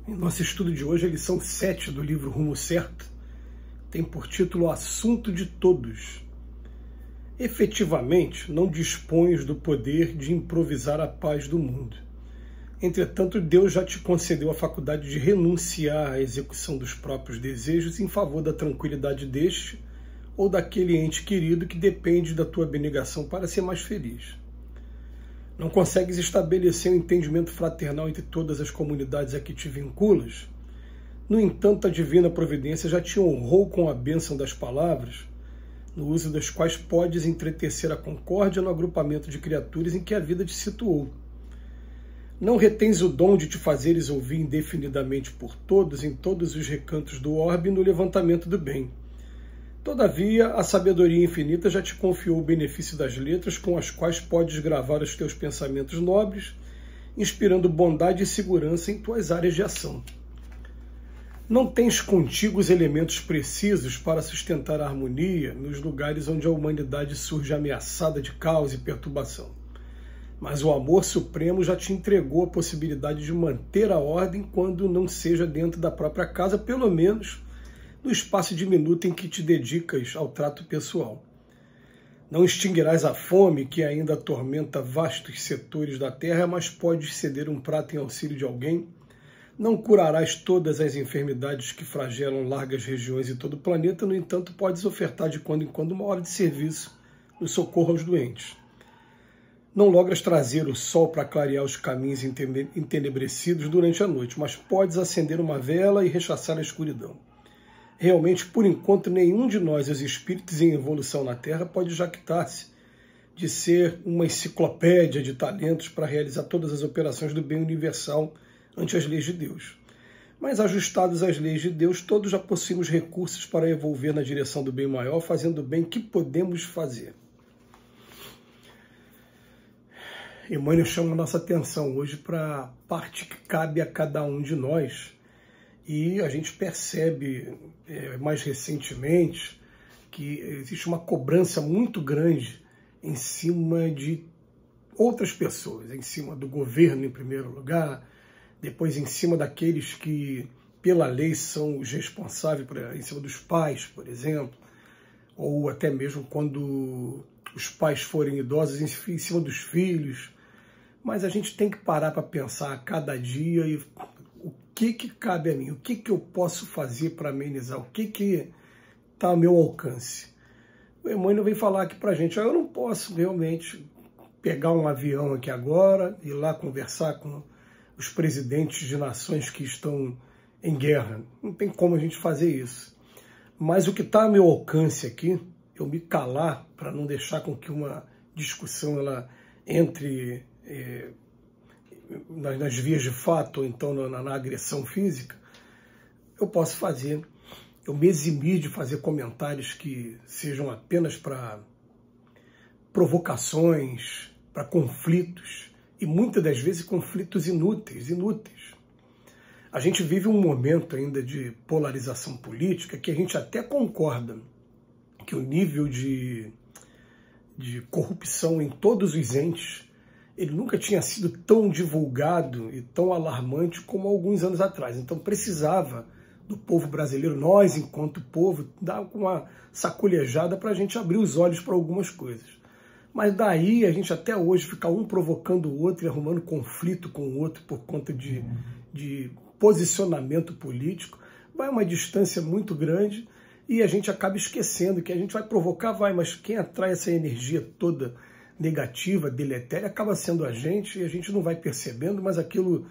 Em nosso estudo de hoje, a lição 7 do livro Rumo Certo tem por título Assunto de Todos. Efetivamente, não dispões do poder de improvisar a paz do mundo. Entretanto, Deus já te concedeu a faculdade de renunciar à execução dos próprios desejos em favor da tranquilidade deste ou daquele ente querido que depende da tua abnegação para ser mais feliz. Não consegues estabelecer um entendimento fraternal entre todas as comunidades a que te vinculas? No entanto, a divina providência já te honrou com a bênção das palavras, no uso das quais podes entretecer a concórdia no agrupamento de criaturas em que a vida te situou. Não retens o dom de te fazeres ouvir indefinidamente por todos, em todos os recantos do orbe, no levantamento do bem. Todavia, a sabedoria infinita já te confiou o benefício das letras com as quais podes gravar os teus pensamentos nobres, inspirando bondade e segurança em tuas áreas de ação. Não tens contigo os elementos precisos para sustentar a harmonia nos lugares onde a humanidade surge ameaçada de caos e perturbação. Mas o amor supremo já te entregou a possibilidade de manter a ordem quando não seja dentro da própria casa, pelo menos no espaço diminuto em que te dedicas ao trato pessoal. Não extinguirás a fome que ainda atormenta vastos setores da terra, mas podes ceder um prato em auxílio de alguém. Não curarás todas as enfermidades que flagelam largas regiões em todo o planeta, no entanto, podes ofertar de quando em quando uma hora de serviço no socorro aos doentes. Não logras trazer o sol para clarear os caminhos entenebrecidos durante a noite, mas podes acender uma vela e rechaçar a escuridão. Realmente, por enquanto, nenhum de nós, os espíritos em evolução na Terra, pode jactar-se de ser uma enciclopédia de talentos para realizar todas as operações do bem universal ante as leis de Deus. Mas, ajustados às leis de Deus, todos já possuímos recursos para evolver na direção do bem maior, fazendo o bem que podemos fazer. Emmanuel chama a nossa atenção hoje para a parte que cabe a cada um de nós, e a gente percebe mais recentemente que existe uma cobrança muito grande em cima de outras pessoas, em cima do governo em primeiro lugar, depois em cima daqueles que pela lei são os responsáveis, em cima dos pais, por exemplo, ou até mesmo quando os pais forem idosos, em cima dos filhos. Mas a gente tem que parar para pensar a cada dia e o que cabe a mim, o que eu posso fazer para amenizar, o que está ao meu alcance. O Emmanuel vem falar aqui para a gente, eu não posso realmente pegar um avião aqui agora, ir lá conversar com os presidentes de nações que estão em guerra. Não tem como a gente fazer isso. Mas o que está ao meu alcance aqui, eu me calar para não deixar com que uma discussão ela entre nas vias de fato, ou então na agressão física, eu posso fazer, eu me eximir de fazer comentários que sejam apenas para provocações, para conflitos, e muitas das vezes conflitos inúteis. A gente vive um momento ainda de polarização política que a gente até concorda que o nível de corrupção em todos os entes ele nunca tinha sido tão divulgado e tão alarmante como alguns anos atrás. Então precisava do povo brasileiro, nós enquanto povo, dar uma sacolejada para a gente abrir os olhos para algumas coisas. Mas daí a gente até hoje fica um provocando o outro e arrumando conflito com o outro por conta de posicionamento político, vai uma distância muito grande e a gente acaba esquecendo que a gente vai provocar, mas quem atrai essa energia toda negativa, deletéria, acaba sendo a gente e a gente não vai percebendo, mas aquilo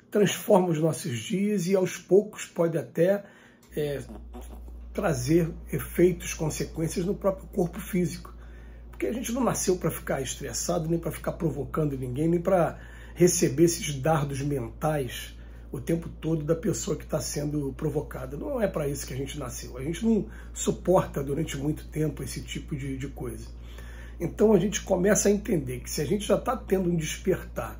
transforma os nossos dias e aos poucos pode até trazer efeitos, consequências no próprio corpo físico. Porque a gente não nasceu para ficar estressado, nem para ficar provocando ninguém, nem para receber esses dardos mentais o tempo todo da pessoa que está sendo provocada. Não é para isso que a gente nasceu. A gente não suporta durante muito tempo esse tipo de coisa. Então a gente começa a entender que se a gente já está tendo um despertar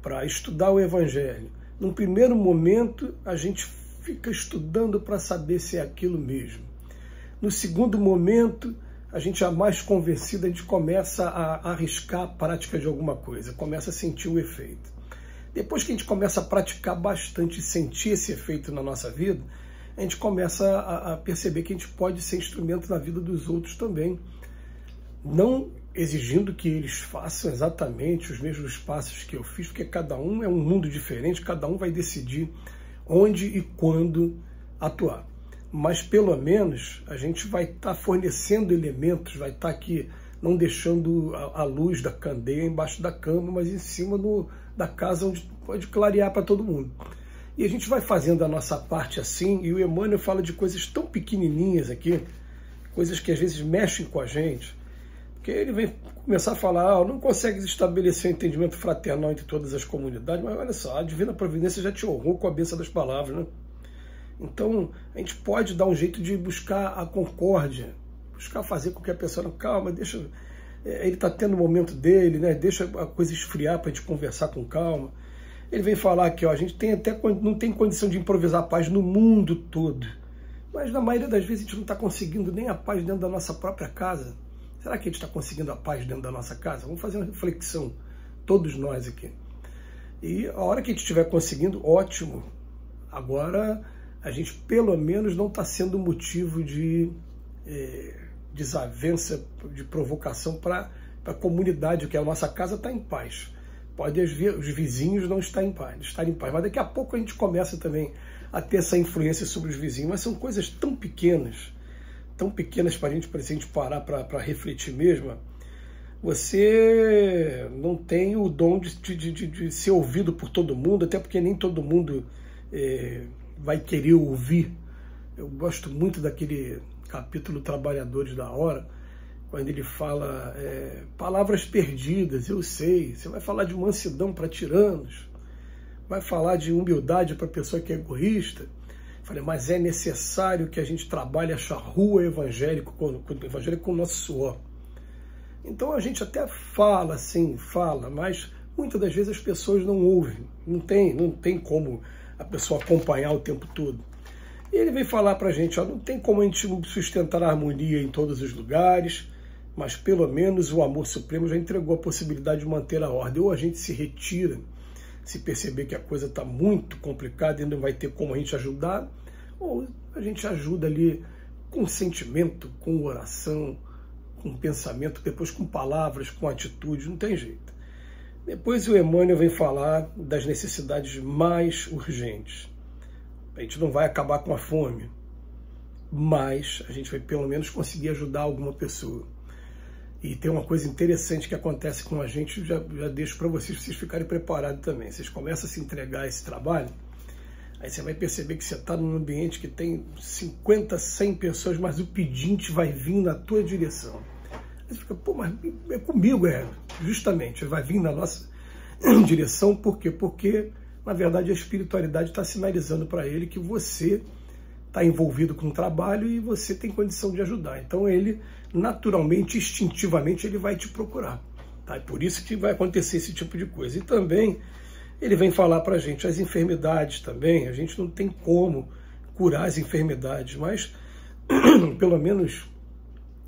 para estudar o Evangelho, num primeiro momento a gente fica estudando para saber se é aquilo mesmo. No segundo momento, a gente já mais convencido, a gente começa a arriscar a prática de alguma coisa, começa a sentir o efeito. Depois que a gente começa a praticar bastante e sentir esse efeito na nossa vida, a gente começa a perceber que a gente pode ser instrumento na vida dos outros também. Não exigindo que eles façam exatamente os mesmos passos que eu fiz, porque cada um é um mundo diferente, cada um vai decidir onde e quando atuar. Mas pelo menos a gente vai estar fornecendo elementos, vai estar aqui não deixando a luz da candeia embaixo da cama, mas em cima da casa onde pode clarear para todo mundo. E a gente vai fazendo a nossa parte assim, e o Emmanuel fala de coisas tão pequenininhas aqui, coisas que às vezes mexem com a gente, que ele vem começar a falar, não consegue estabelecer um entendimento fraternal entre todas as comunidades, mas olha só, a Divina Providência já te honrou com a bênção das palavras, né? Então, a gente pode dar um jeito de buscar a concórdia, buscar fazer com que a pessoa, calma, deixa, ele está tendo o momento dele, né? Deixa a coisa esfriar para a gente conversar com calma. Ele vem falar aqui, ó, a gente não tem condição de improvisar a paz no mundo todo, mas na maioria das vezes a gente não está conseguindo nem a paz dentro da nossa própria casa. Será que a gente está conseguindo a paz dentro da nossa casa? Vamos fazer uma reflexão, todos nós aqui. E a hora que a gente estiver conseguindo, ótimo. Agora, a gente pelo menos não está sendo motivo de desavença, de provocação para a comunidade, que a nossa casa está em paz. Pode os vizinhos não estarem em paz, mas daqui a pouco a gente começa também a ter essa influência sobre os vizinhos, mas são coisas tão pequenas para a gente parar para refletir mesmo. Você não tem o dom de ser ouvido por todo mundo, até porque nem todo mundo vai querer ouvir. Eu gosto muito daquele capítulo Trabalhadores da Hora, quando ele fala palavras perdidas, eu sei, você vai falar de mansidão para tiranos, vai falar de humildade para pessoa que é egoísta. Falei, mas é necessário que a gente trabalhe a charrua evangélica com o nosso suor. Então a gente até fala, sim, mas muitas das vezes as pessoas não ouvem, não tem como a pessoa acompanhar o tempo todo. E ele vem falar para a gente, ó, não tem como a gente sustentar a harmonia em todos os lugares, mas pelo menos o amor supremo já entregou a possibilidade de manter a ordem. Ou a gente se retira, se perceber que a coisa está muito complicada e não vai ter como a gente ajudar, ou a gente ajuda ali com sentimento, com oração, com pensamento, depois com palavras, com atitude, não tem jeito. Depois o Emmanuel vem falar das necessidades mais urgentes. A gente não vai acabar com a fome, mas a gente vai pelo menos conseguir ajudar alguma pessoa. E tem uma coisa interessante que acontece com a gente, já deixo para vocês ficarem preparados também. Vocês começam a se entregar a esse trabalho, aí você vai perceber que você está num ambiente que tem 50, 100 pessoas, mas o pedinte vai vir na tua direção. Aí você fica, pô, mas é comigo, justamente, vai vir na nossa direção, por quê? Porque, na verdade, a espiritualidade está sinalizando para ele que você está envolvido com o trabalho e você tem condição de ajudar. Então ele, naturalmente, instintivamente, ele vai te procurar. Tá? É por isso que vai acontecer esse tipo de coisa. E também ele vem falar para a gente as enfermidades também. A gente não tem como curar as enfermidades, mas pelo menos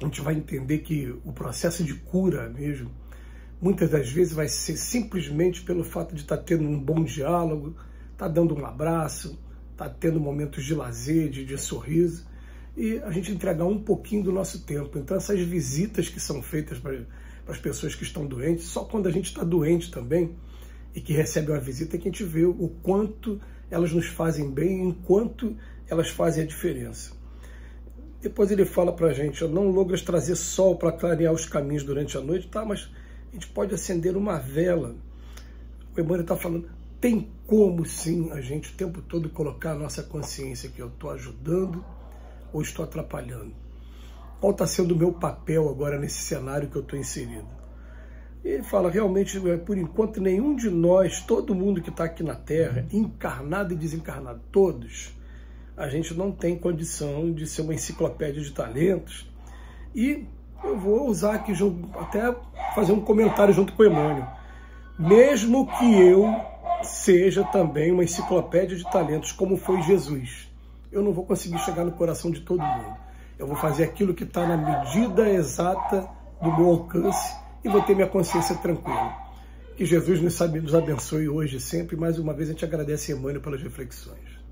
a gente vai entender que o processo de cura mesmo, muitas das vezes vai ser simplesmente pelo fato de estar tendo um bom diálogo, estar dando um abraço, estar tendo momentos de lazer, de sorriso, e a gente entregar um pouquinho do nosso tempo. Então essas visitas que são feitas para as pessoas que estão doentes, só quando a gente está doente também, e que recebe uma visita, é que a gente vê o quanto elas nos fazem bem, enquanto elas fazem a diferença. Depois ele fala para a gente, não logras trazer sol para clarear os caminhos durante a noite, tá, mas a gente pode acender uma vela. O Emmanuel está falando, tem como sim a gente o tempo todo colocar a nossa consciência que eu estou ajudando ou estou atrapalhando. Qual está sendo o meu papel agora nesse cenário que eu estou inserido? E ele fala, realmente, por enquanto, nenhum de nós, todo mundo que está aqui na Terra, encarnado e desencarnado, todos, a gente não tem condição de ser uma enciclopédia de talentos. E eu vou usar aqui, até fazer um comentário junto com o Emmanuel. Mesmo que eu seja também uma enciclopédia de talentos, como foi Jesus, eu não vou conseguir chegar no coração de todo mundo. Eu vou fazer aquilo que está na medida exata do meu alcance e vou ter minha consciência tranquila. Que Jesus nos abençoe hoje e sempre. Mais uma vez a gente agradece a Emmanuel pelas reflexões.